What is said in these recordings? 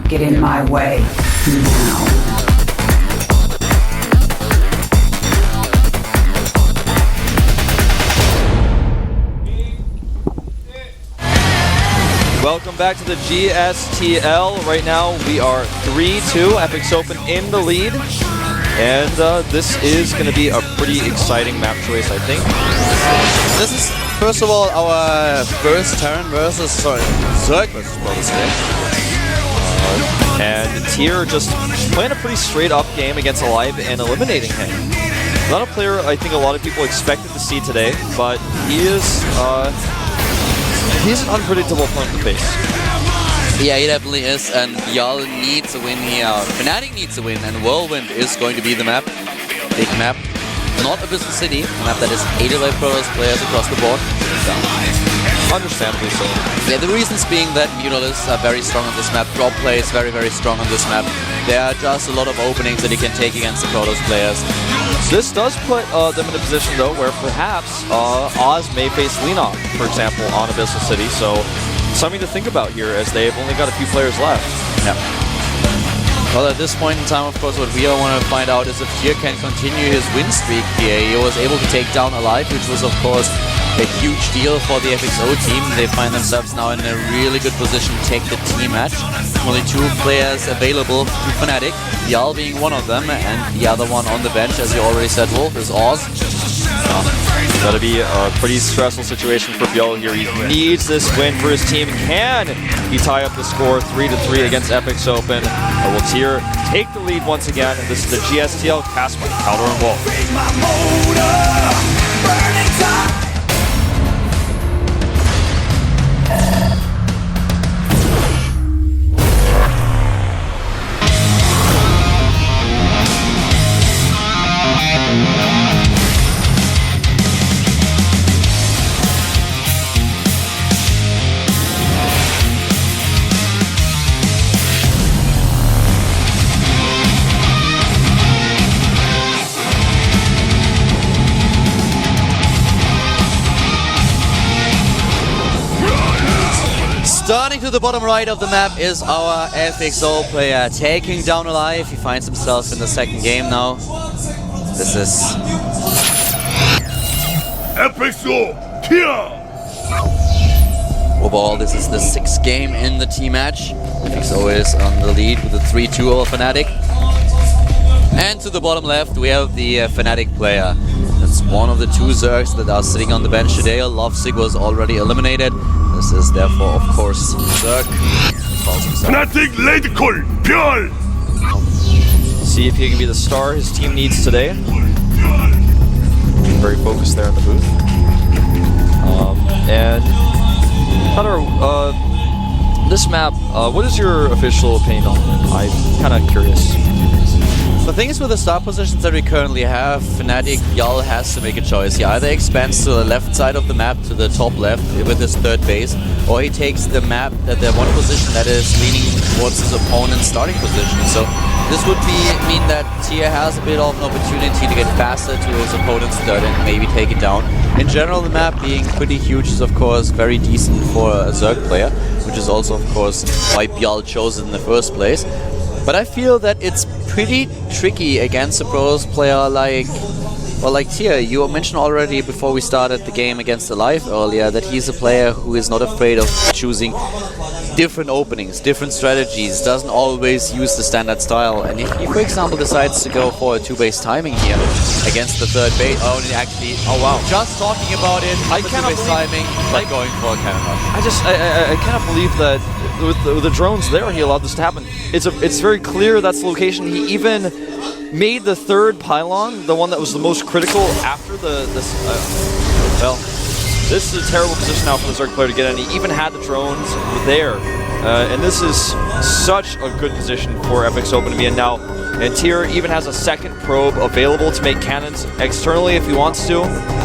get in my way now. Welcome back to the GSTL. Right now we are 3-2, FXOpen in the lead. And this is going to be a pretty exciting map choice, I think. This is, first of all, our first turn versus, Zerg versus Protoss. And Tier just playing a pretty straight up game against Alive and eliminating him. Not a player I think a lot of people expected to see today, but he is he's an unpredictable opponent to face. Yeah, he definitely is, and y'all needs a win here. Fnatic needs a win, and Whirlwind is going to be the map. Big map. Not Abyssal City, a map that is 85 Protoss players across the board. Understandably so. Yeah, the reasons being that Mutalists are very strong on this map. Drop play is very, very strong on this map. There are just a lot of openings that you can take against the Protoss players. This does put them in a position, though, where perhaps Oz may face Leenock, for example, on Abyssal City. So something to think about here, as they've only got a few players left. Yeah. Well, at this point in time, of course, what we all want to find out is if Tier can continue his win streak here. He was able to take down Alive, which was, of course, a huge deal for the FXO team. They find themselves now in a really good position to take the team match. Only 2 players available to Fnatic, Yal being one of them, and the other one on the bench, as you already said, Wolf, is Oz. That'll be a pretty stressful situation for Bjol here. He needs this win for his team. Can he tie up the score 3-3 against FXOpen? Or will Tier take the lead once again? And this is the GSTL Casper, Calder, and Wolf. Starting to the bottom right of the map is our FXO player taking down Alive. He finds himself in the second game now. This is FXO Tier. Overall, this is the 6th game in the team match. FXO is on the lead with a 3-2 over Fnatic. And to the bottom left, we have the Fnatic player. That's one of the 2 Zergs that are sitting on the bench today. Lovesick was already eliminated. This is therefore, of course, Zerg. Fnatic late call, Bjol. See if he can be the star his team needs today. Very focused there in the booth. And Hunter, this map, what is your official opinion on it? I'm kind of curious. The thing is, with the star positions that we currently have, Fnatic Yal has to make a choice. He either expands to the left side of the map, to the top left, with his 3rd base, or he takes the map, the one position that is leaning towards his opponent's starting position. So this would mean that Tier has a bit of an opportunity to get faster to his opponent's 3rd and maybe take it down. In general, the map being pretty huge is, of course, very decent for a Zerg player, which is also, of course, why Bjal chose it in the first place. But I feel that it's pretty tricky against a pros player like Tier. You mentioned already before we started the game against Alive earlier that he's a player who is not afraid of choosing different openings, different strategies, doesn't always use the standard style. And if he, for example, decides to go for a 2-base timing here against the 3rd base, oh wow, just talking about it, I cannot base timing, but going for a cannon rush. I cannot believe that with the drones there, he allowed this to happen. It's very clear that's the location. He even made the 3rd pylon, the one that was the most critical after well, this is a terrible position now for the Zerg player to get in. He even had the drones there. And this is such a good position for FXOpen to be in now. And Tier even has a 2nd probe available to make cannons externally if he wants to.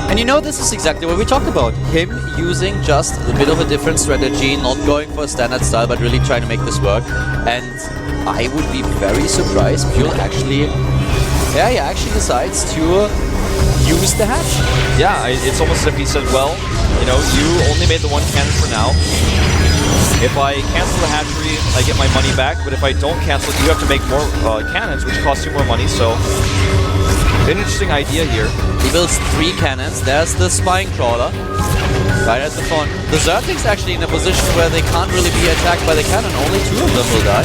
And you know, this is exactly what we talked about. Him using just a bit of a different strategy, not going for a standard style, but really trying to make this work. And I would be very surprised if Bjol actually decides to use the hatch. Yeah, it's almost as if he said, well, you know, you only made the 1 cannon for now. If I cancel the hatchery, I get my money back, but if I don't cancel it, you have to make more cannons, which costs you more money, so an interesting idea here. He builds 3 cannons. There's the Spine Crawler right at the front. The Zergling's actually in a position where they can't really be attacked by the cannon. Only 2 of them will die.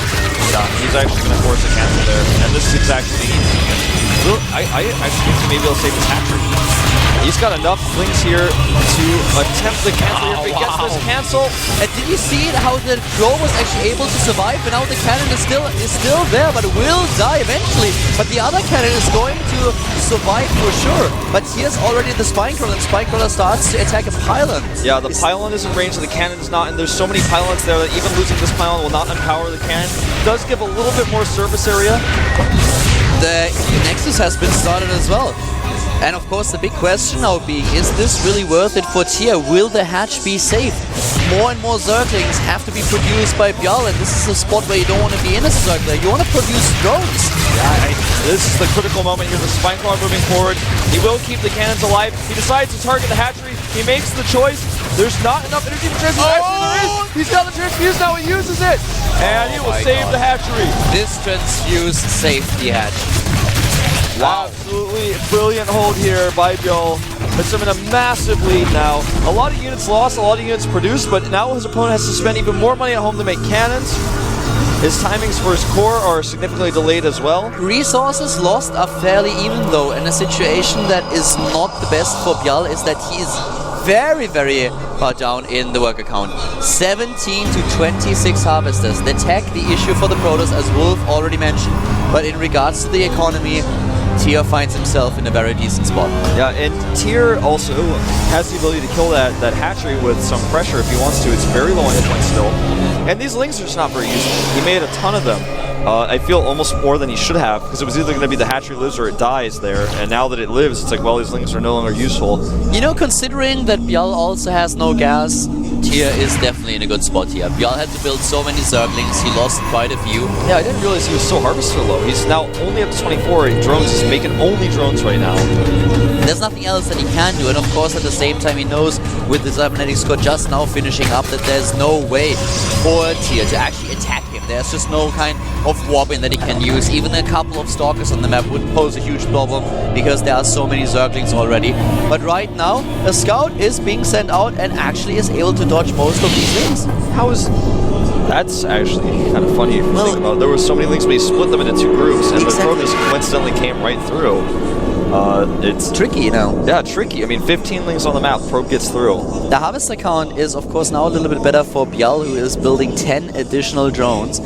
Yeah, he's actually going to force a cancel there, and this is exactly what he needs. I actually think maybe he'll save his hatchery. He's got enough lings here to attempt the cancel if he gets this cancel. And did you see how the drone was actually able to survive? But now the cannon is still there, but will die eventually. But the other cannon is going to survive for sure. But here's already the Spine Crawler, and Spine Crawler starts to attack a pylon. Yeah, the pylon is in range, and the cannon's not, and there's so many pylons there that even losing this pylon will not unpower the cannon. Does give a little bit more surface area. The Nexus has been started as well. And of course the big question now being, is this really worth it for Tier? Will the hatch be safe? More and more Zerglings have to be produced by Bjal, and this is a spot where you don't want to be in as a Zergler. You want to produce drones. Yeah, this is the critical moment here. The Spine Crawler moving forward. He will keep the cannons alive. He decides to target the hatchery. He makes the choice. There's not enough energy for transfuse. Actually, there is. He's got the transfuse now. He uses it. And he will save the hatchery. This transfuse saved the hatch. Wow. Absolutely brilliant hold here by Joel. Puts him in a massive lead now. A lot of units lost, a lot of units produced, but now his opponent has to spend even more money at home to make cannons. His timings for his core are significantly delayed as well. Resources lost are fairly even though, and a situation that is not the best for Bjal is that he is very, very far down in the worker count. 17 to 26 harvesters. The tech, the issue for the Protoss, as Wolf already mentioned. But in regards to the economy, Tier finds himself in a very decent spot. Yeah, and Tier also has the ability to kill that hatchery with some pressure if he wants to. It's very low on hit points still. And these lings are just not very useful. He made a ton of them. I feel almost more than he should have, because it was either going to be the hatchery lives or it dies there, and now that it lives, it's like, well, these lings are no longer useful. You know, considering that Bjal also has no gas, Tier is definitely in a good spot here. Bjal had to build so many Zerglings, he lost quite a few. Yeah, I didn't realize he was so harvester low. He's now only up to 24 in drones. He's making only drones right now. There's nothing else that he can do, and of course at the same time he knows with the cybernetic score just now finishing up that there's no way for Tier to actually attack him. There's just no kind of warping that he can use. Even a couple of stalkers on the map would pose a huge problem because there are so many Zerglings already. But right now, a scout is being sent out and actually is able to dodge most of these lings. How is... That's actually kind of funny if you think about it. There were so many links, but he split them into 2 groups, and the Protoss coincidentally came right through. It's tricky now. Yeah, tricky. I mean, 15 links on the map, Probe gets through. The harvester count is, of course, now a little bit better for Bjal, who is building 10 additional drones.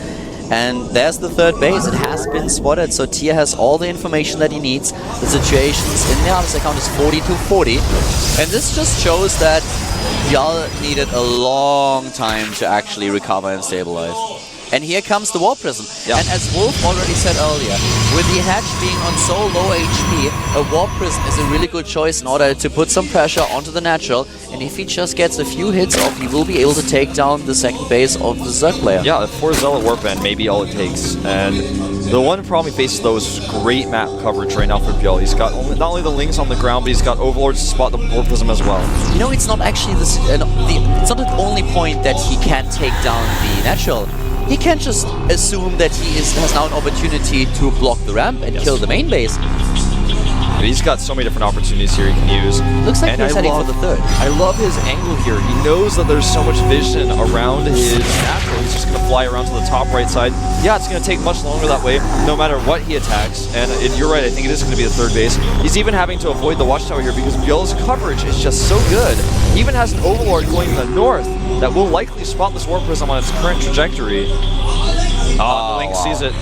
And there's the 3rd base. It has been spotted, so Tier has all the information that he needs. The situations in the harvester count is 40 to 40. And this just shows that Bjal needed a long time to actually recover and stabilize. And here comes the Warp Prism. Yeah. And as Wolf already said earlier, with the hatch being on so low HP, a Warp Prism is a really good choice in order to put some pressure onto the natural. And if he just gets a few hits off, he will be able to take down the 2nd base of the Zerg player. Yeah, 4 Zealot Warp Band may be all it takes. And the one problem he faces, though, is great map coverage right now for Bjal. He's got not only the lings on the ground, but he's got Overlords to spot the Warp Prism as well. You know, it's not actually it's not the only point that he can't take down the natural. He can't just assume that he has now an opportunity to block the ramp and kill the main base. But he's got so many different opportunities here he can use. Looks like he's heading for the 3rd. I love his angle here. He knows that there's so much vision around his natural. He's just going to fly around to the top right side. Yeah, it's going to take much longer that way, no matter what he attacks. And you're right, I think it is going to be the 3rd base. He's even having to avoid the watchtower here because Bjal's coverage is just so good. He even has an Overlord going to the north that will likely spot this Warp Prism on its current trajectory. The Link sees it.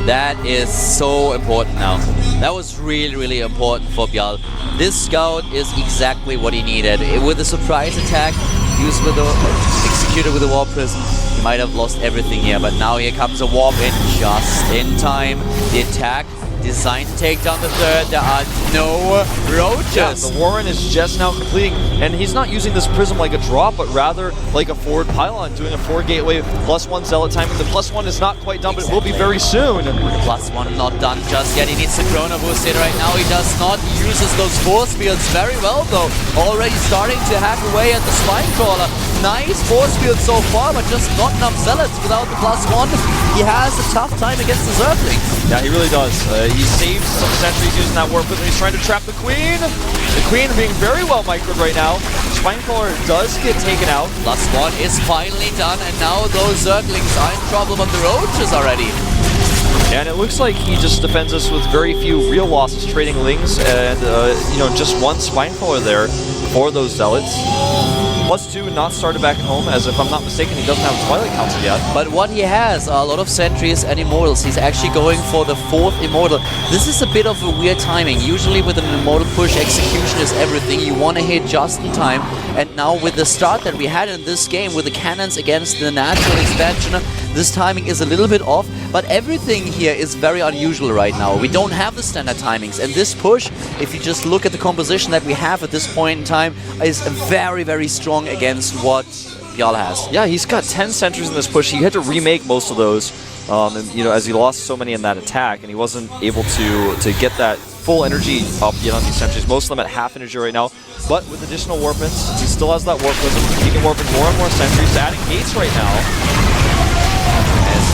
That is so important now. That was really, really important for Bjal. This scout is exactly what he needed. With a surprise attack, executed with a Warp Prism, he might have lost everything here, but now here comes a Warp in just in time. The attack designed to take down the 3rd. There are no roaches. Yeah, the Warren is just now completing, and he's not using this prism like a drop, but rather like a forward pylon, doing a 4 gateway +1 Zealot timing. The +1 is not quite done, but it will be very soon. +1 not done just yet. He needs the Chrono Boost in right now. He does not. He uses those force fields very well, though. Already starting to hack away at the Spine Crawler. nice force field so far, but just not enough Zealots without the +1. He has a tough time against the Zerglings. Yeah, he really does. He saves some sentries using that warp and he's trying to trap the Queen. The Queen being very well microed right now. Spinecrawler does get taken out. +1 is finally done, and now those Zerglings are in trouble on the Roaches already. And it looks like he just defends us with very few real losses, trading Lings, and you know, just one Spinecrawler there for those Zealots. +2 not started back at home, as if I'm not mistaken, he doesn't have a Twilight Council yet. But what he has are a lot of Sentries and Immortals. He's actually going for the 4th Immortal. This is a bit of a weird timing. Usually with an Immortal push, execution is everything. You want to hit just in time. And now with the start that we had in this game, with the cannons against the natural expansion, this timing is a little bit off. But everything here is very unusual right now. We don't have the standard timings. And this push, if you just look at the composition that we have at this point in time, is very, very strong against what Jarl has. Yeah, he's got 10 sentries in this push. He had to remake most of those, and, you know, as he lost so many in that attack, and he wasn't able to get that full energy up yet on these sentries. Most of them at half energy right now. But with additional warpments, he still has that warp prism. He can warp in more and more sentries, adding gates right now.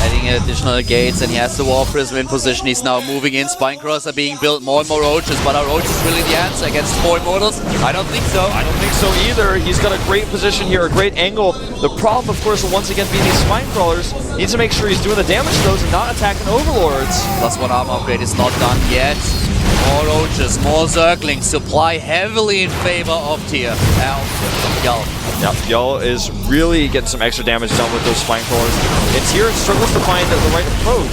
Adding additional gates, and he has the War Prism in position. He's now moving in. Spinecrawlers are being built, more and more Roaches, but are Roaches really the answer against 4 Immortals? I don't think so. I don't think so either. He's got a great position here, a great angle. The problem, of course, will once again be these Spinecrawlers. He needs to make sure he's doing the damage to those and not attacking Overlords. +1 armor upgrade is not done yet. More Roaches, more Zerglings, supply heavily in favor of Tyr. Jarl. Yeah, Jarl is really getting some extra damage done with those Spinecrawlers. And Tyr struggles to find the right approach.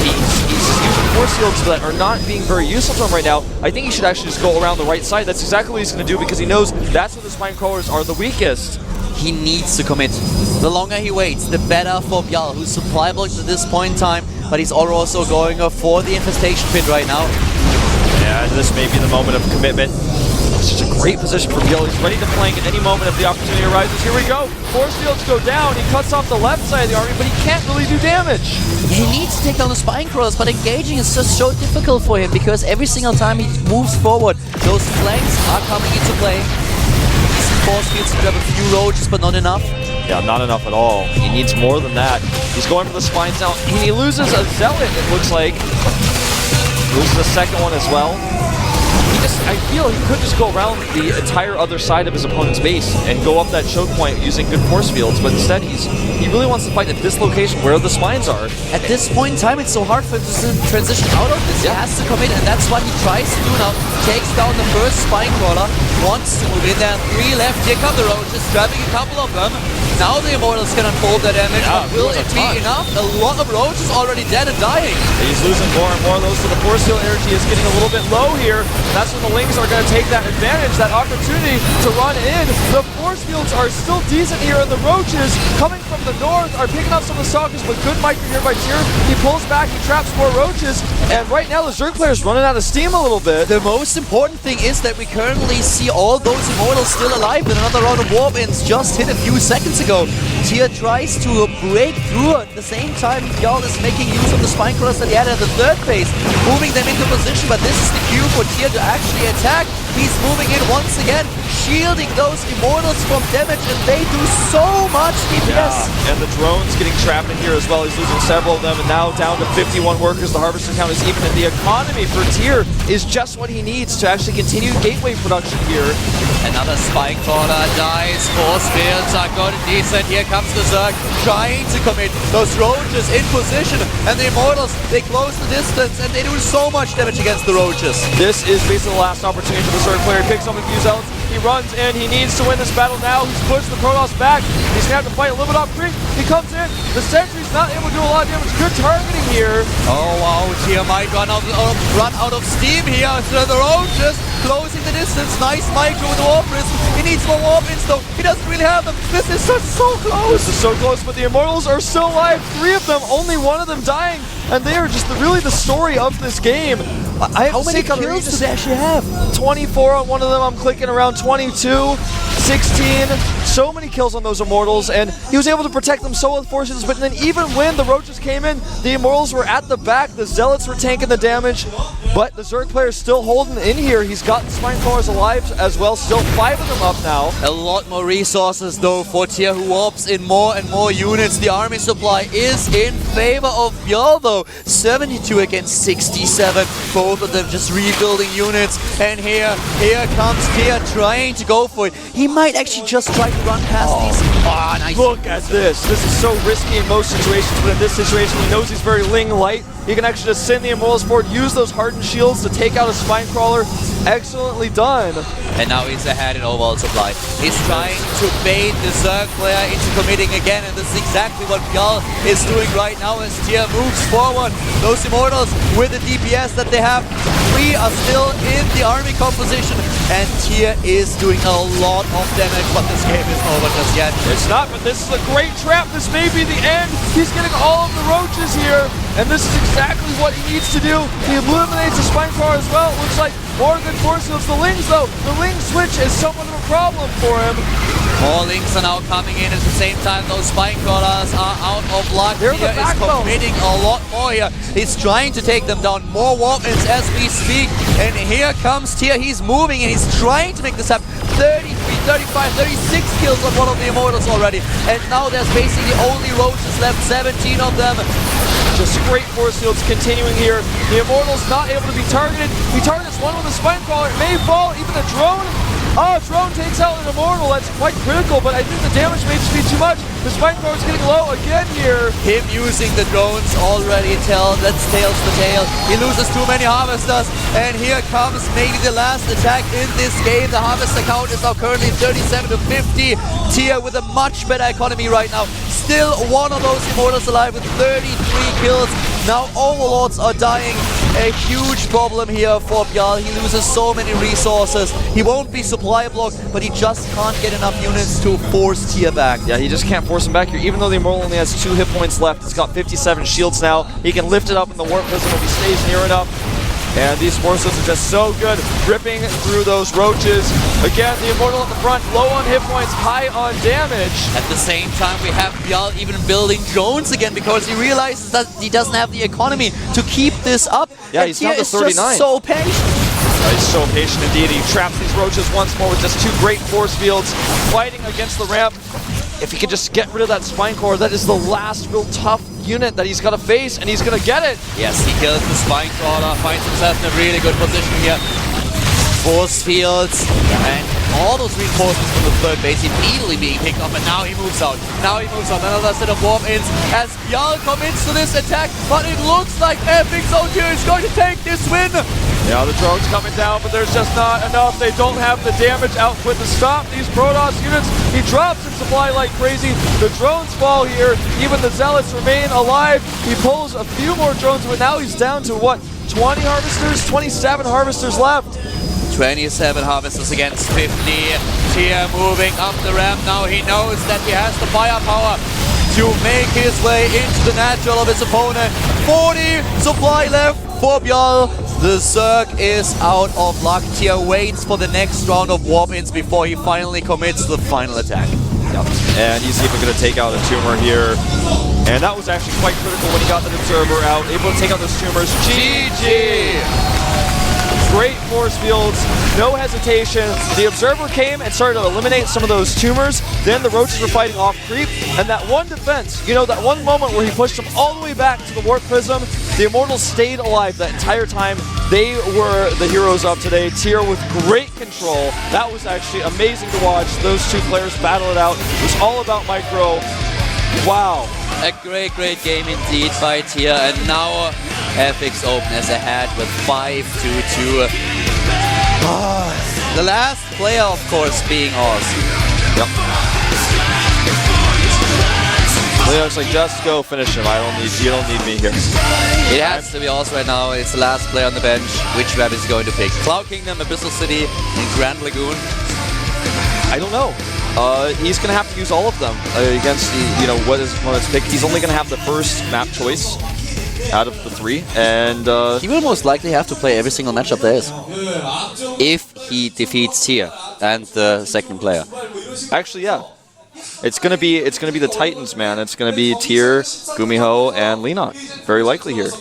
He's using force fields that are not being very useful to him right now. I think he should actually just go around the right side. That's exactly what he's going to do because he knows that's where the Spinecrawlers are the weakest. He needs to commit. The longer he waits, the better for Jarl, who's supply blocked at this point in time, but he's also going for the Infestation Pit right now. Yeah, this may be the moment of commitment. It's just a great position for Jarl. He's ready to flank at any moment if the opportunity arises. Here we go. Force fields go down. He cuts off the left side of the army, but he can't really do damage. He needs to take down the Spinecrawlers, but engaging is just so difficult for him because every single time he moves forward, those flanks are coming into play. Force fields to grab a few Roaches, but not enough. Yeah, not enough at all. He needs more than that. He's going for the spines now. He loses a Zealot, it looks like. Loses the second one as well. I feel he could just go around the entire other side of his opponent's base and go up that choke point using good force fields, but instead he really wants to fight at this location where the spines are. At this point in time, it's so hard for him to transition out of this. He has to commit, and that's what he tries to do now. Takes down the first Spinecrawler, wants to move in there. 3 left. Here come the Roaches, grabbing a couple of them. Now the Immortals can unfold their damage, but will it be enough? A lot of Roaches already dead and dying. He's losing more and more of those, so the force field energy is getting a little bit low here. And that's when the Lings are going to take that advantage, that opportunity to run in. The force fields are still decent here, and the Roaches coming from the north are picking up some of the Stalkers, but good micro here by Tyr. He pulls back, he traps more Roaches, and right now the Zerg player's running out of steam a little bit. The most important thing is that we currently see all those Immortals still alive, and another round of warp-ins just hit a few seconds ago. Tyr tries to break through at the same time. Jarl is making use of the Spinecrawlers that he had at the third phase, moving them into position, but this is the cue for Tyr to actually attack. He's moving in once again, shielding those Immortals from damage, and they do so much DPS. Yeah, and the drones getting trapped in here as well. He's losing several of them, and now down to 51 workers. The Harvester count is even, and the economy for Tyr is just what he needs to actually continue gateway production here. Another Spinecrawler dies. Force fields are good and decent. Here comes the Zerg, trying to commit. Those Roaches in position, and the Immortals, they close the distance, and they do so much damage against the Roaches. This is basically the last opportunity for the Zerg player. He picks up a few Zealots. He runs in. He needs to win this battle now. He's pushed the Protoss back. He's going to have to fight a little bit off creep. He comes in. The Sentry's not able to do a lot of damage. Good targeting here. Oh, wow. Tyr might run out of steam here. So the Roaches closing the distance. Nice micro with the Warp Prism. He needs more Warp-ins, though. He doesn't really have them. This is just so close. This is so close, but the Immortals are still alive. 3 of them, only 1 of them dying. And they are just really the story of this game. How many kills does they actually have? 24 on one of them. I'm clicking around 22, 16. So many kills on those Immortals, and he was able to protect them so with forces. But then even when the Roaches came in, the Immortals were at the back. The Zealots were tanking the damage. But the Zerg player is still holding in here. He's got the Spine Crawlers alive as well. Still 5 of them up now. A lot more resources though for Tier, who warps in more and more units. The army supply is in favor of Bjarl though. 72 against 67. Both of them just rebuilding units. And here comes Tier trying to go for it. He might actually just try to run past these. Oh, nice. Look at this. This is so risky in most situations, but in this situation he knows he's very Ling light. He can actually just send the Immortals forward, use those hardened shields to take out a Spine Crawler. Excellently done. And now he's ahead in overall supply. He's trying to bait the Zerg player into committing again, and this is exactly what Bjarl is doing right now as Tier moves forward. Those Immortals with the DPS that they have, 3 are still in the army composition, and Tier is doing a lot of damage, but this game is over just yet. It's not, but this is a great trap. This may be the end. He's getting all of the roaches here, and this is exactly what he needs to do. He eliminates the Spine Crawler as well. It looks like more than force fields. The Lings though, the Ling switch is somewhat of a problem for him. More Lings are now coming in at the same time. Those Spine Crawlers are out of luck. They're Tier the is committing a lot more here. He's trying to take them down. More Warp-ins as we speak. And here comes Tier. He's moving and he's trying to make this happen. 33, 35, 36 kills on one of the Immortals already. And now there's basically only roaches left, 17 of them. Just great force fields continuing here. The Immortal's not able to be targeted. He targets one with a Spine Crawler. It may fall. Even the drone. Oh, drone takes out an Immortal. That's quite critical, but I think the damage may just be too much. The Spine Crawler's getting low again here. Him using the drones already that's tails the tail. He loses too many Harvesters, and here comes maybe the last attack in this game. The Harvester count is now currently 37 to 50. Tier with a much better economy right now. Still one of those Immortals alive with 33 kills. Now Overlords are dying. A huge problem here for Bjarl. He loses so many resources. He won't be supply blocked, but he just can't get enough units to force Tier back. Yeah, he just can't force him back here. Even though the Immortal only has 2 hit points left, he's got 57 shields now. He can lift it up in the Warp Prism if he stays near enough. And these force fields are just so good, ripping through those roaches. Again, the Immortal at the front, low on hit points, high on damage. At the same time, we have Bjarl even building drones again because he realizes that he doesn't have the economy to keep this up. Yeah, and he's down to Tier is 39. just so patient. He's so patient indeed. He traps these roaches once more with just 2 great force fields, fighting against the ramp. If he could just get rid of that Spine Core, that is the last real tough unit that he's got to face, and he's going to get it. Yes, he kills the Spine Crawler, finds himself in a really good position here. Force fields, and all those reinforcements from the third base immediately being picked up, and now he moves out. Another set of warp-ins as Bjarl commits to this attack, but it looks like FXOpen is going to take this win. Yeah, the drone's coming down, but there's just not enough. They don't have the damage output to stop these Protoss units. He drops in supply like crazy. The drones fall here. Even the Zealots remain alive. He pulls a few more drones, but now he's down to, what, 20 Harvesters? 27 Harvesters left. 27 Harvesters against 50. Tier moving up the ramp now. He knows that he has the firepower to make his way into the natural of his opponent. 40 supply left for Bjarl. The Zerg is out of luck. Tier waits for the next round of warp-ins before he finally commits to the final attack. Yep. And he's even going to take out a tumor here. And that was actually quite critical when he got the Observer out. Able to take out those tumors. GG! Great force fields, no hesitation. The Observer came and started to eliminate some of those tumors. Then the roaches were fighting off creep. And that one defense, you know, that one moment where he pushed them all the way back to the Warp Prism, the Immortals stayed alive that entire time. They were the heroes of today. Tier with great control. That was actually amazing to watch. Those 2 players battle it out. It was all about micro. Wow. A great game indeed by Tier, and now FXOpen is ahead with 5-2. The last player, of course, being Oz. Yep. Leon's like, just go finish him. You don't need me here. It has to be Oz right now. It's the last player on the bench. Which map is he going to pick? Cloud Kingdom, Abyssal City, and Grand Lagoon? I don't know. He's going to have to use all of them against what his opponent's pick. He's only going to have the first map choice out of the 3, and he will most likely have to play every single matchup there is if he defeats Tier and the second player. Actually, yeah, it's gonna be the Titans, man. It's gonna be Tier, Gumiho, and Leenock. Very likely here.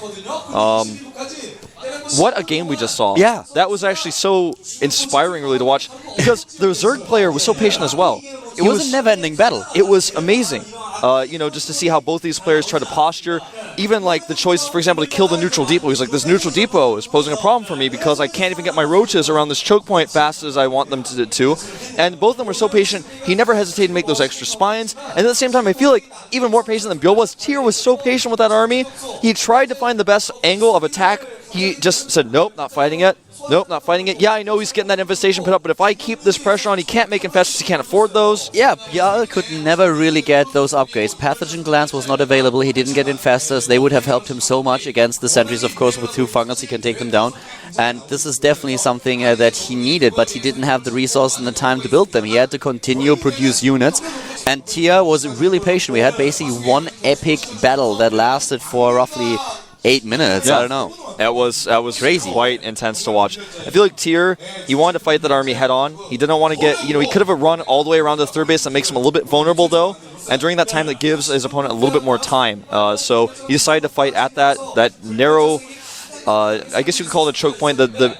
What a game we just saw. Yeah. That was actually so inspiring really to watch because the Zerg player was so patient as well. It was a never-ending battle. It was amazing. You know, just to see how both these players try to posture. Even like the choice, for example, to kill the neutral depot. He's like, this neutral depot is posing a problem for me because I can't even get my roaches around this choke point fast as I want them to. And both of them were so patient. He never hesitated to make those extra spines. And at the same time, I feel like even more patient than Bill was. Tyr was so patient with that army. He tried to find the best angle of attack. He just said, nope, not fighting it. Nope, not fighting it. Yeah, I know he's getting that infestation put up, but if I keep this pressure on, he can't make infestations, he can't afford those. Yeah, Jarl could never really get those upgrades. Pathogen Glance was not available, he didn't get infestors. They would have helped him so much against the sentries, of course, with 2 fungus he can take them down. And this is definitely something that he needed, but he didn't have the resource and the time to build them. He had to continue produce units. And Tyr was really patient. We had basically one epic battle that lasted for roughly 8 minutes. Yeah. I don't know. That was Crazy. Quite intense to watch. I feel like Tyr, he wanted to fight that army head on. He didn't want to get, you know, he could have run all the way around to the third base. That makes him a little bit vulnerable though. And during that time, that gives his opponent a little bit more time. So he decided to fight at that narrow, I guess you could call it a choke point, the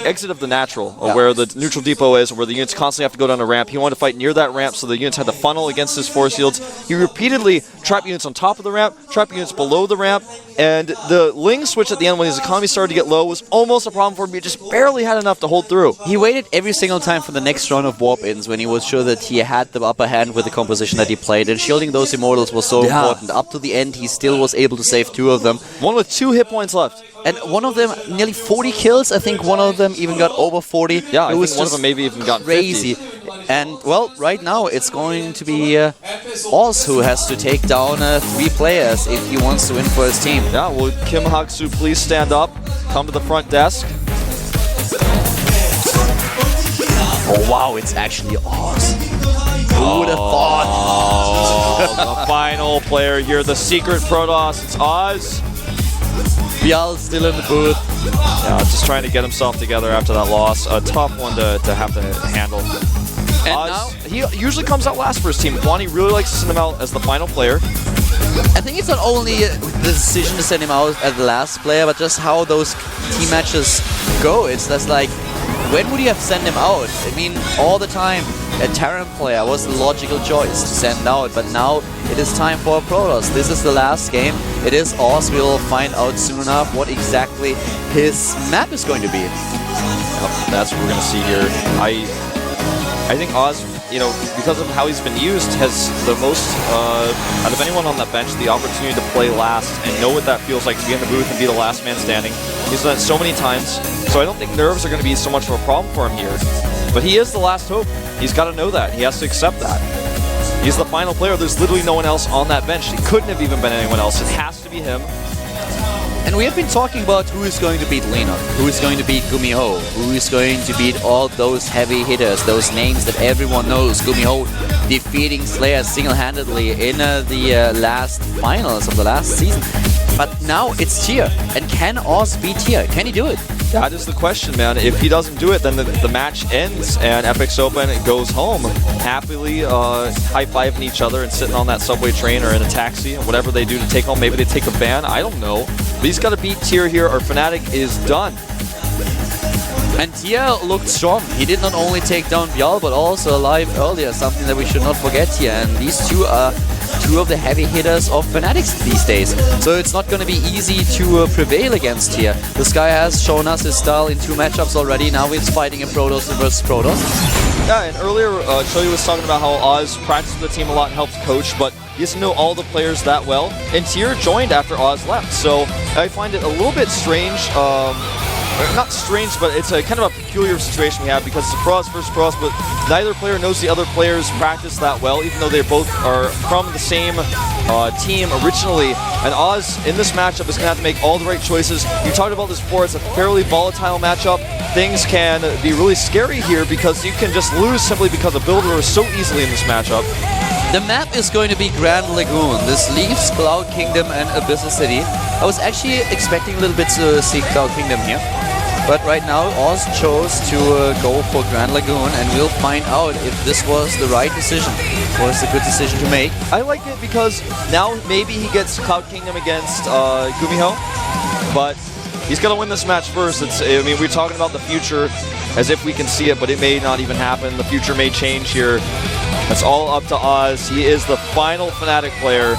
exit of the natural, where the neutral depot is, where the units constantly have to go down a ramp. He wanted to fight near that ramp so the units had to funnel against his force fields. He repeatedly trapped units on top of the ramp, trapped units below the ramp, and the Ling switch at the end when his economy started to get low was almost a problem for him. He just barely had enough to hold through. He waited every single time for the next round of warp-ins when he was sure that he had the upper hand with the composition that he played, and shielding those immortals was so important. Up to the end, he still was able to save 2 of them. One with 2 hit points left. And one of them, nearly 40 kills. I think one of them even got over 40. Yeah, it was one of them maybe even got crazy. 50. And, well, right now it's going to be Oz who has to take down 3 players if he wants to win for his team. Yeah, will Kim Hak-soo please stand up, come to the front desk. Oh, wow, it's actually Oz. Who would have thought? Oh, the final player here, the secret Protoss, it's Oz. Bial's still in the booth. Yeah, just trying to get himself together after that loss. A tough one to have to handle. And Oz, now he usually comes out last for his team. Kwani really likes to send him out as the final player. I think it's not only the decision to send him out as the last player, but just how those team matches go. It's just like, when would you have sent him out? I mean, all the time, a Terran player was the logical choice to send out, but now it is time for a Protoss. This is the last game. It is Oz. We'll find out soon enough what exactly his map is going to be. That's what we're going to see here. I think Oz, you know, because of how he's been used, has the most, out of anyone on that bench, the opportunity to play last and know what that feels like to be in the booth and be the last man standing. He's done it so many times, so I don't think nerves are going to be so much of a problem for him here. But he is the last hope. He's got to know that. He has to accept that. He's the final player. There's literally no one else on that bench. It couldn't have even been anyone else. It has to be him. And we have been talking about who is going to beat Lena, who is going to beat Gumiho, who is going to beat all those heavy hitters, those names that everyone knows. Gumiho defeating Slayer single-handedly in the last finals of the last season. But now it's Tyr. And can Oz beat Tyr? Can he do it? That is the question, man. If he doesn't do it, then the match ends and FXOpen goes home happily high-fiving each other and sitting on that subway train or in a taxi, whatever they do to take home. Maybe they take a van. I don't know. But he's got to beat Tyr here or Fnatic is done. And Tyr looked strong. He did not only take down Bial, but also alive earlier, something that we should not forget here. And these two are 2 of the heavy hitters of Fanatics these days. So it's not going to be easy to prevail against Tyr. This guy has shown us his style in 2 matchups already. Now he's fighting a Protoss versus Protoss. Yeah, and earlier Chili was talking about how Oz practiced with the team a lot and helped coach, but he doesn't know all the players that well. And Tyr joined after Oz left, so I find it a little bit strange. Not strange, but it's a kind of a peculiar situation we have because it's a Protoss versus Protoss, but neither player knows the other player's practice that well, even though they both are from the same team originally. And Oz, in this matchup, is going to have to make all the right choices. You talked about this before, it's a fairly volatile matchup. Things can be really scary here because you can just lose simply because of build orders so easily in this matchup. The map is going to be Grand Lagoon. This leaves Cloud Kingdom and Abyssal City. I was actually expecting a little bit to see Cloud Kingdom here. But right now, Oz chose to go for Grand Lagoon, and we'll find out if this was the right decision. Was a good decision to make. I like it because now maybe he gets Cloud Kingdom against Gumiho, but He's got to win this match first. I mean, we're talking about the future as if we can see it, but it may not even happen. The future may change here. That's all up to Oz. He is the final Fnatic player.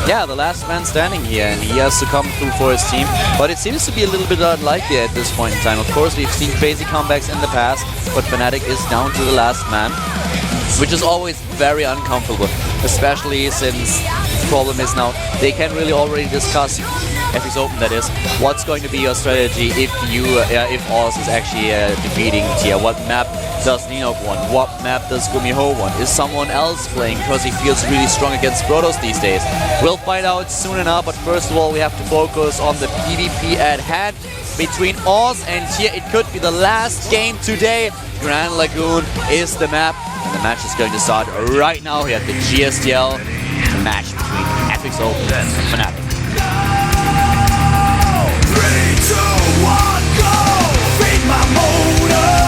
Yeah, the last man standing here, and he has to come through for his team. But it seems to be a little bit unlikely at this point in time. Of course, we've seen crazy comebacks in the past, but Fnatic is down to the last man, which is always very uncomfortable, especially since the problem is now they can really already discuss FXOpen, that is, what's going to be your strategy if Oz is actually defeating Tia. What map does Ninok want? What map does Gumiho want? Is someone else playing because he feels really strong against Protoss these days? We'll find out soon enough, but first of all we have to focus on the PvP at hand between Oz and Tia. It could be the last game today. Grand Lagoon is the map, and the match is going to start right now here at the GSTL match between FXOpen and Fnatic.